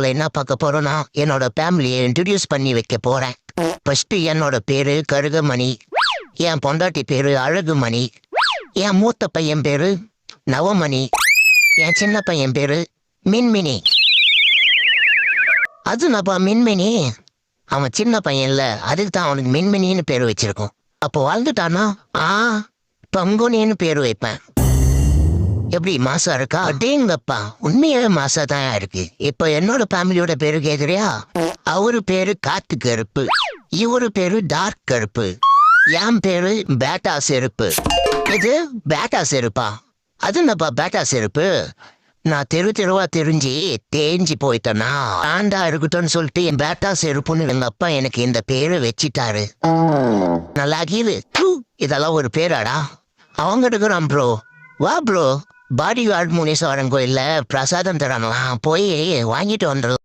என்ன பார்க்க போறோம்னா என்னோட ஃபேமிலியை இன்ட்ரடியூஸ் பண்ணி வைக்க போறேன். ஃபர்ஸ்ட் என்னோட பேரு கருகமணி, என் பொண்டாட்டி பேரு அழகுமணி, என் மூத்த பையன் பேரு நவமணி, என் சின்ன பையன் பேரு மின்மினி. அது நப்பா மின்மினி, அவன் சின்ன பையன் இல்ல, அதுக்கு தான் அவனுக்கு மின்மினின்னு பேரு வச்சிருக்கோம். அப்போ வாழ்ந்துட்டானா பங்குனின்னு பேரு வைப்பேன். எப்படி மாசா இருக்கா? அடேங்கப்பா, உண்மையாவே மாசா தான் இருக்கு. இப்ப என்னோட ஃபேமிலியோட பேரு கேக்குறியா? அவரு பேரு காத்து கருப்பு, இவரு பேரு டார்க் கருப்பு, என் பேரு பேட்டா செருப்பு. இது பேட்டா செருப்பா? அது என்னப்பா பேட்டா செருப்பு? நான் தெருவா தெரிஞ்சு தேஞ்சு போயிட்டேனா ஆண்டா இருக்கட்டும்னு சொல்லிட்டு என் பேட்டா செருப்புன்னு எங்க அப்பா எனக்கு இந்த பேரு வச்சிட்டாரு. நல்லா கீழு. இதெல்லாம் ஒரு பேராடா? அவங்க எடுக்கிறான் ப்ரோ. வா ப்ரோ, பாடி கார்டு முனீஸ்வரன் கோயில்ல பிரசாதம் தராங்களாம், போய் வாங்கிட்டு வந்துடலாம்.